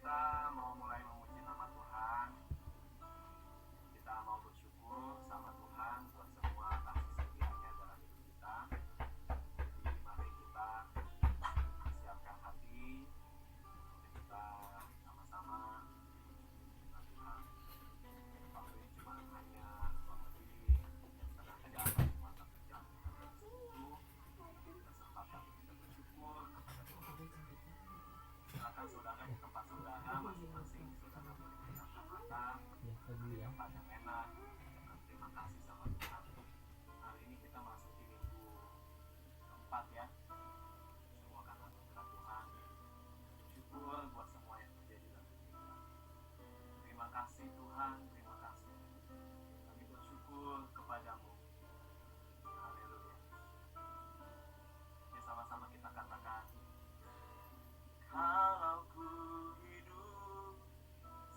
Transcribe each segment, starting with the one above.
Kita mau mulai memuji nama Tuhan. Kita mau bersyukur sama Tuhan buat semua kasih setianya dalam hidup kita. Jadi mari kita siapkan hati untuk kita sama-sama dengan Tuhan. Waktu ini cuma hanya kurang lebih setengah jam atau cuma 1 jam kita bersyukur. Kesempatan kita bersyukur kepada Tuhan. Silakan saudara di tempat saudara masing-masing, saudara boleh memejamkan mata, tempat yang enak. Terima kasih sama Tuhan. Hari ini kita masuki minggu keempat ya. Semua karena berkat Tuhan. Syukur buat semua yang terjadi dalam hidup kita. Terima kasih Tuhan, terima kasih. Kami bersyukur kepadamu. Haleluya. Ya, sama-sama kita katakan. Kalau ku hidup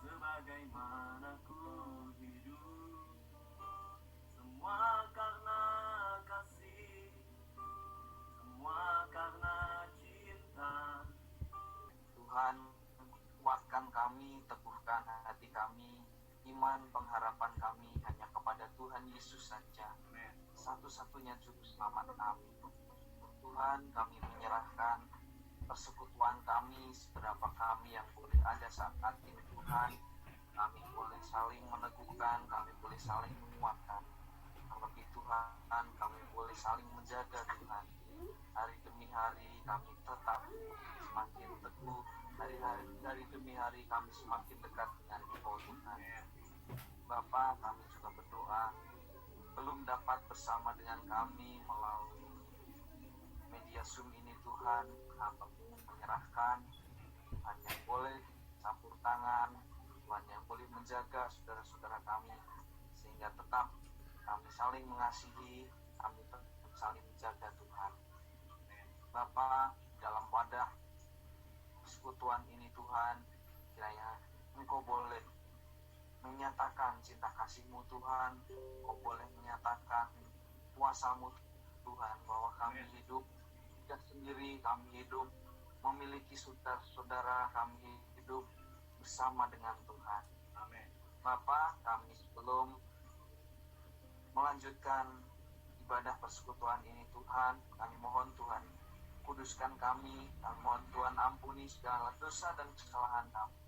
sebagaimana ku hidup, semua karena kasih, semua karena cinta. Tuhan, kuatkan kami, teguhkan hati kami, iman pengharapan kami hanya kepada Tuhan Yesus saja, satu-satunya juru selamat kami. Tuhan, kami menyerahkan persekutuan kami, seberapa kami yang boleh ada saat ini Tuhan. Kami boleh saling meneguhkan, kami boleh saling menguatkan. Terlebih Tuhan, kami boleh saling menjaga Tuhan. Hari demi hari kami tetap semakin teguh, hari demi hari kami semakin dekat dengan Engkau Tuhan. Bapa, kami juga berdoa, belum dapat bersama dengan kami melalui media Zoom ini Tuhan, hamba menyerahkan, Tuhan yang boleh campur tangan, Tuhan yang boleh menjaga saudara-saudara kami, sehingga tetap kami saling mengasihi, kami tetap saling menjaga Tuhan. Bapa, dalam wadah persekutuan ini Tuhan, kiranya Engkau boleh menyatakan cinta kasih-Mu Tuhan, Engkau boleh menyatakan kuasa-Mu Tuhan, bahwa kami hidup tidak sendiri, kami hidup memiliki saudara-saudara, kami hidup bersama dengan Tuhan. Amin. Bapa, kami sebelum melanjutkan ibadah persekutuan ini Tuhan, kami mohon Tuhan kuduskan kami mohon Tuhan ampuni segala dosa dan kesalahan kami.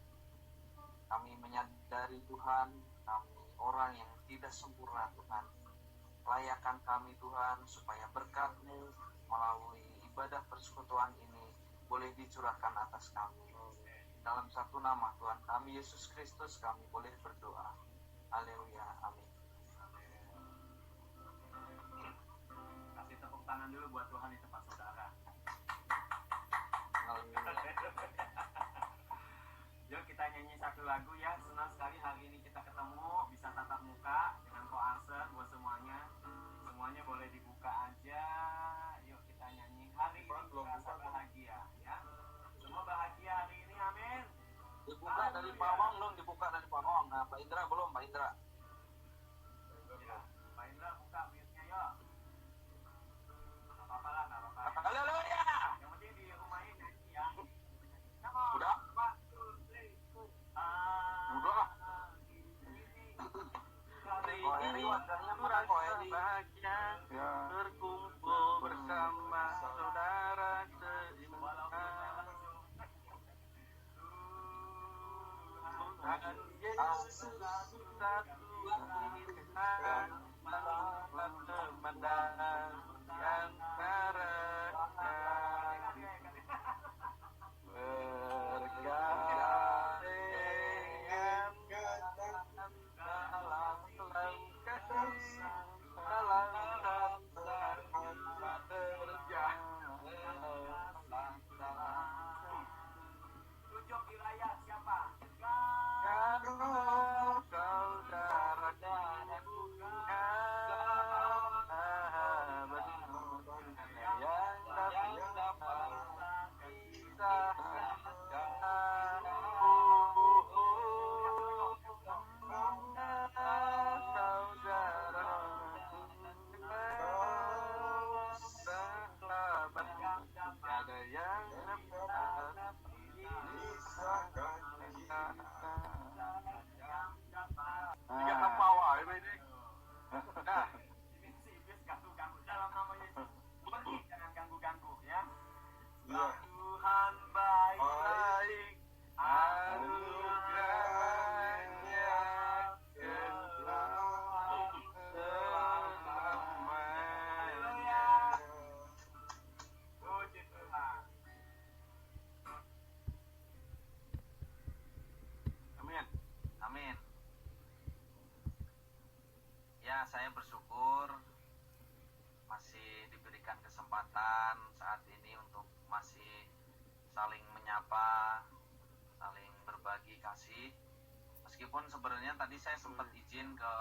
Kami menyadari Tuhan, kami orang yang tidak sempurna Tuhan. Layakan kami Tuhan, supaya berkat-Mu melalui ibadah persekutuan ini boleh dicurahkan atas kami. Dalam satu nama Tuhan kami Yesus Kristus kami boleh berdoa. Haleluya. Amin. Kasih tepuk tangan dulu buat Tuhan di tempat saudara. Yuk kita nyanyi satu lagu ya. Senang sekali hari ini kita ketemu, bisa tatap muka dengan koaser buat semuanya. Semuanya boleh dibuka aja. Yuk kita nyanyi. Hari ini terasa bahagia ya. Semua bahagia hari ini, amin. Dibuka dari pawang dong, dibuka dari pawang. Nah, Pak Indra belum, Pak Indra. Ya, Pak Indra buka mute-nya yuk. Gak apa-apa lah, gak apa-apa. Haleluya. Yang penting di rumah ini nyanyi ya. Udah? Udah. Bahagia berkumpul bersama saudara seiman. Tuhan Yesus satu Tuhan memandang di antara saudara saya bersyukur masih diberikan kesempatan saat ini untuk masih saling menyapa, saling berbagi kasih. Meskipun sebenarnya tadi saya sempat izin ke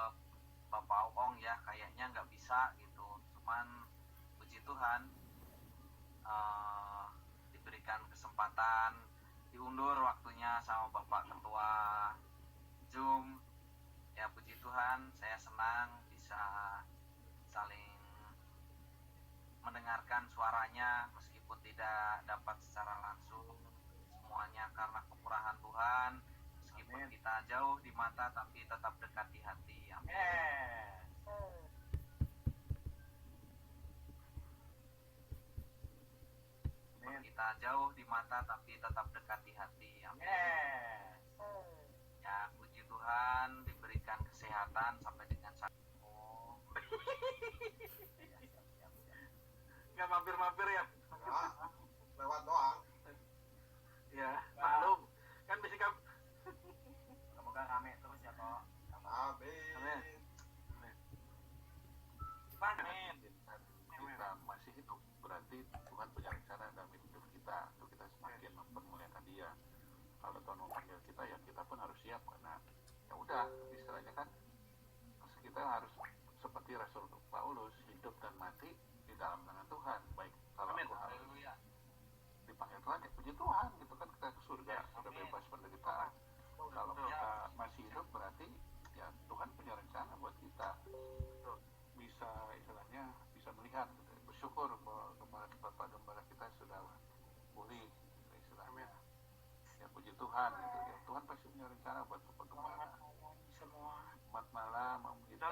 Bapak Ong ya, kayaknya nggak bisa gitu. Cuman puji Tuhan diberikan kesempatan, diundur waktunya sama Bapak Ketua Zoom. Ya puji Tuhan, saya senang bisa saling mendengarkan suaranya meskipun tidak dapat secara langsung. Semuanya karena kemurahan Tuhan. Meskipun Amin. kita jauh di mata tapi tetap dekat di hati. Amin. Kita jauh di mata tapi tetap dekat di hati. Amin. Ya puji Tuhan diberikan kesehatan sampai dengan saat nggak mampir-mampir ya. Lewat doang. Ya maklum kan bisa Semoga rame terus ya toh. Amin. Amin. Kita masih hidup, berarti Tuhan punya rencana dalam hidup kita untuk kita semakin mempermuliakan Dia. Kalau Tuhan memanggil kita, ya kita pun harus siap, karena ya udah istilahnya kan kita harus seperti Rasul Paulus, hidup dan mati di dalam tangan Tuhan. Baik kalau aku harus dipanggil Tuhan, ya puji Tuhan gitu kan, kita ke surga sudah bebas penderitaan. Kalau kita masih hidup, berarti ya Tuhan punya rencana buat kita bisa istilahnya bisa melihat gitu. Bersyukur bahwa Bapak Gembala kita sudah pulih gitu, istilahnya. Ya puji Tuhan gitu ya. Tuhan pasti punya rencana buat Bapak Gembala. Selamat malam Om Gita.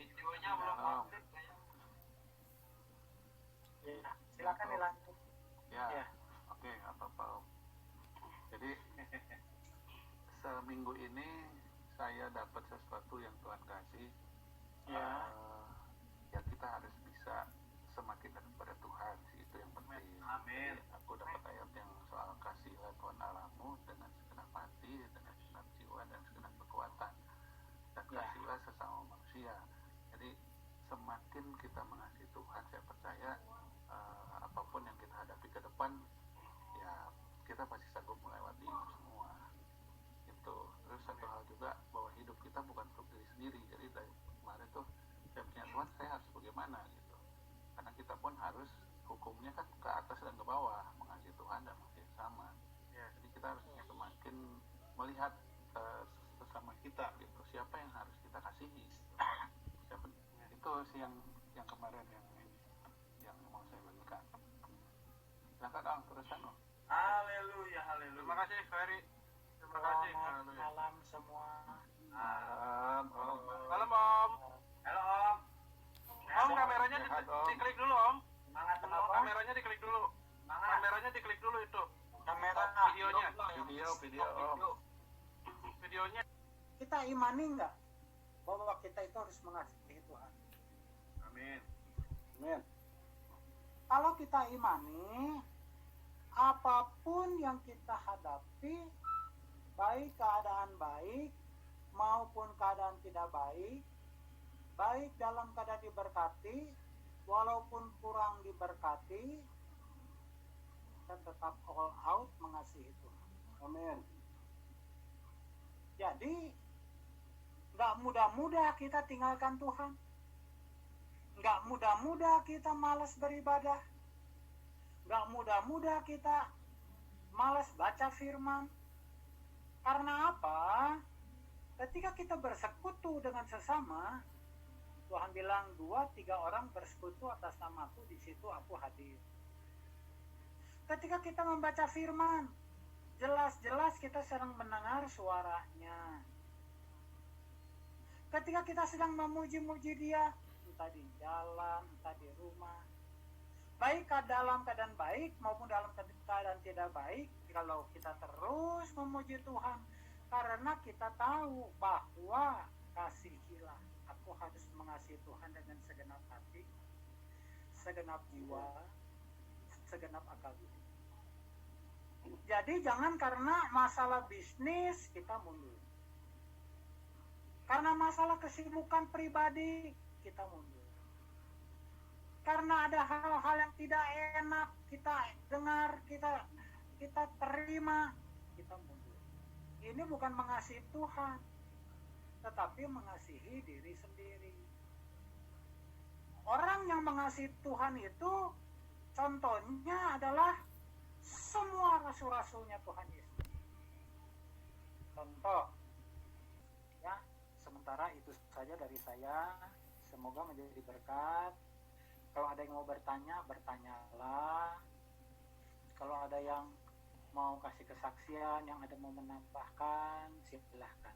Videonya belum aktif kayaknya. Ya, silakan dilanjut. Ya. Oke, apa-apa Om. Jadi seminggu ini saya dapat sesuatu yang Tuhan kasih. Ya kita harus bisa semakin dekat pada Tuhan sih, itu yang penting. Amin. Jadi, aku dapat ayat yang soal kasihlah Tuhan Allahmu dengan segenap hati, dengan segenap jiwa dan segenap kekuatan, dan kasihlah sesama manusia. Jadi semakin kita mengasihi Tuhan, saya percaya apapun yang kita hadapi ke depan, ya kita pasti sanggup melewati itu semua. Itu. Terus satu hal juga, bahwa hidup kita bukan untuk diri sendiri. Jadi dari kemarin tuh saya punya Tuhan, saya harus bagaimana gitu. Karena kita pun harus hukumnya kan ke atas dan ke bawah, mengasihi Tuhan dan mengasihi sama. Jadi kita harus semakin melihat sesama kita gitu, siapa yang harus kita kasihi gitu. Itu sih yang kemarin yang mau saya bagikan. Silakan Ang, terusan Om. Haleluya, haleluya. Terima kasih Ferry. Terima kasih. Selamat malam semua. Malam Om. Malam Om. Halo Om. Om, kameranya Sehat, Om. diklik dulu Om. Semangat teman. Kameranya diklik dulu. Kameranya diklik dulu itu. Kamera Videonya. Video Om. Videonya. kita imani nggak bahwa kita itu harus mengasihi Tuhan? Amin. Amin. Kalau kita imani, apapun yang kita hadapi, baik keadaan baik maupun keadaan tidak baik, baik dalam keadaan diberkati walaupun kurang diberkati, kita tetap all out mengasihi Tuhan. Amin. Jadi nggak mudah-mudah kita tinggalkan Tuhan, nggak mudah-mudah kita malas beribadah, nggak mudah-mudah kita malas baca firman. Karena apa? Ketika kita bersekutu dengan sesama, Tuhan bilang 2-3 orang bersekutu atas namaku, di situ aku hadir. Ketika kita membaca firman, jelas-jelas kita sedang mendengar suaranya. Ketika kita sedang memuji-muji Dia, entah di jalan, entah di rumah, baik dalam keadaan baik maupun dalam keadaan tidak baik, kalau kita terus memuji Tuhan, karena kita tahu bahwa kasihilah, aku harus mengasihi Tuhan dengan segenap hati, segenap jiwa, segenap akal budi. Jadi jangan karena masalah bisnis kita mundur. Karena masalah kesibukan pribadi, kita mundur. Karena ada hal-hal yang tidak enak kita dengar, kita terima, kita mundur. Ini bukan mengasihi Tuhan, tetapi mengasihi diri sendiri. Orang yang mengasihi Tuhan itu contohnya adalah semua rasul-rasulnya Tuhan Yesus. Contoh, ya, sementara itu saja dari saya. Semoga menjadi berkat. Kalau ada yang mau bertanya, bertanyalah. Kalau ada yang mau kasih kesaksian, yang ada mau menambahkan, silahkan.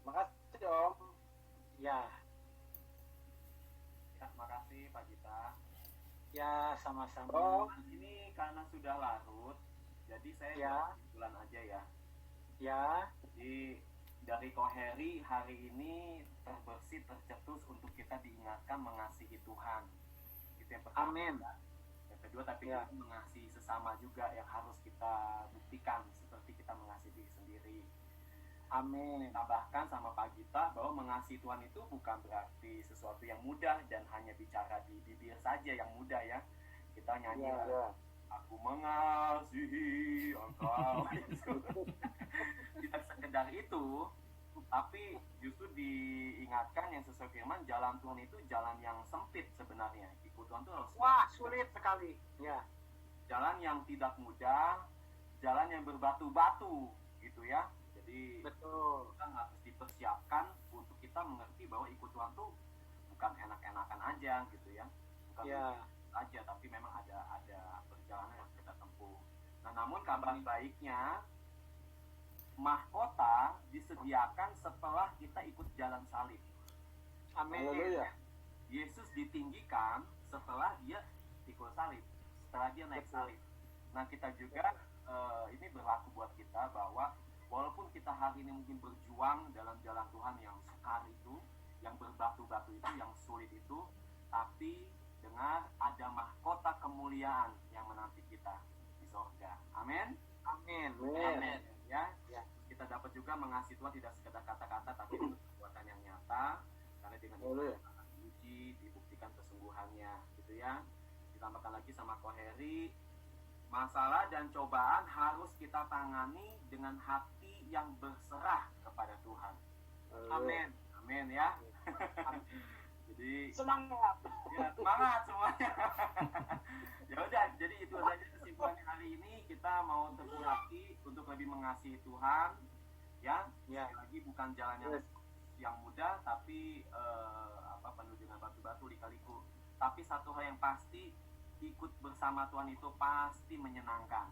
Makasih Om. Ya, Ya, makasih Pak Gita. ya sama-sama. Oh, ini karena sudah larut, jadi saya Ya. kesimpulan aja ya. Ya, Jadi dari Koheri hari ini terbersih, tercetus untuk kita diingatkan mengasihi Tuhan. Itu yang pertama. amin. Yang kedua, tapi Ya. kita mengasihi sesama juga yang harus kita buktikan seperti kita mengasihi diri sendiri. Amin. Tambahkan sama Pak Gita bahwa mengasihi Tuhan itu bukan berarti sesuatu yang mudah dan hanya bicara di bibir saja yang mudah ya. Kita nyanyi aku mengasihi engkau. Tidak sekedar itu, tapi justru diingatkan yang sesuai firman, jalan Tuhan itu jalan yang sempit sebenarnya. Ikut Tuhan itu harus Wah, sulit sekali. Ya, jalan yang tidak mudah, jalan yang berbatu-batu gitu ya. Jadi betul. kita harus dipersiapkan untuk kita mengerti bahwa ikut Tuhan tuh bukan enak-enakan aja gitu ya, bukan Ya, aja, tapi memang ada perjalanan yang kita tempuh. Nah, namun kabar baiknya mahkota disediakan setelah kita ikut jalan salib. amin. Yesus ditinggikan setelah dia ikut salib, setelah dia naik salib. Nah, kita juga ini berlaku buat kita bahwa walaupun kita hari ini mungkin berjuang dalam jalan Tuhan yang sukar itu, yang berbatu-batu itu, yang sulit itu, tapi dengar ada mahkota kemuliaan yang menanti kita di sorga. Amin. Amin. Amin. Ya. Ya. Kita dapat juga mengasihi Tuhan tidak sekedar kata-kata, tapi dengan perbuatan yang nyata, karena dengan itu akan diuji, dibuktikan kesungguhannya, gitu ya. Ditambahkan lagi sama Koheri, masalah dan cobaan harus kita tangani dengan hati yang berserah kepada Tuhan. Amin. Amin ya. Jadi Semangat. ya, semangat semuanya. Ya udah, jadi itu saja kesimpulannya hari ini. Kita mau teguh hati untuk lebih mengasihi Tuhan, ya. Ya. Sekali lagi bukan jalan yang mudah, tapi penuh dengan batu-batu lika-liku. Tapi satu hal yang pasti, ikut bersama Tuhan itu pasti menyenangkan.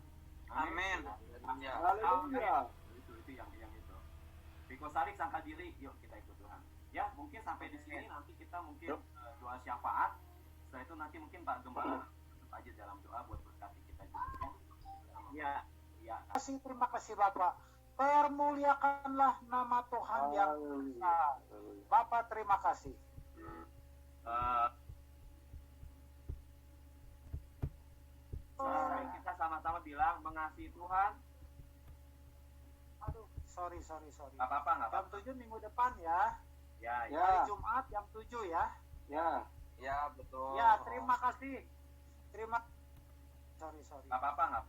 Amin. Ya. Haleluya. Itu yang itu. Biko Sarik sangka diri, yuk kita ikut Tuhan. Ya, mungkin sampai di sini nanti kita mungkin doa syafaat. Setelah itu nanti mungkin Pak Gembala tetap aja dalam doa buat berkati kita juga ya. Ya. Terima kasih Bapak. Permuliakanlah nama Tuhan yang besar. Bapak terima kasih. Mari kita sama-sama bilang mengasihi Tuhan. Aduh, sorry. Gak apa-apa, gak Jam apa-apa. 7 minggu depan ya. Ya. Hari Jumat jam 7 ya. Ya, betul. Ya, terima kasih. Sorry. Gak apa-apa, gak.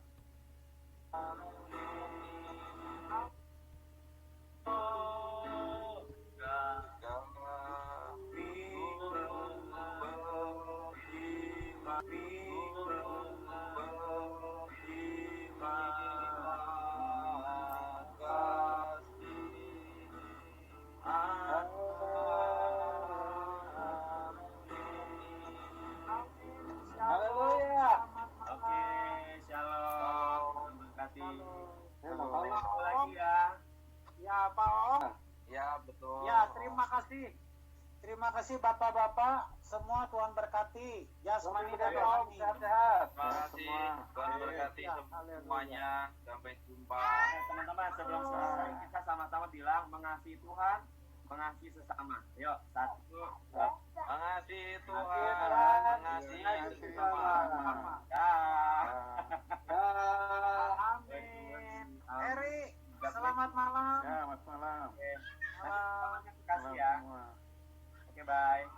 Haleluya. Oke, shalom. Berkati. Halo. Sampai ketemu lagi ya. Ya, Pak Om. Ya, betul. Ya, terima kasih. Terima kasih Bapak-bapak. Semua Tuhan berkati. Jasmani dan rohani. Terima kasih. Tuhan berkati Ya, semuanya. Sampai jumpa. Nah, teman-teman, sebelum selesai kita sama-sama bilang mengasihi Tuhan, mengasihi sesama. Yuk, 1, 2, Mengasihi Tuhan. Mengasihi sesama. ya. Amin. Eri, selamat malam. Selamat malam. Oke. bye.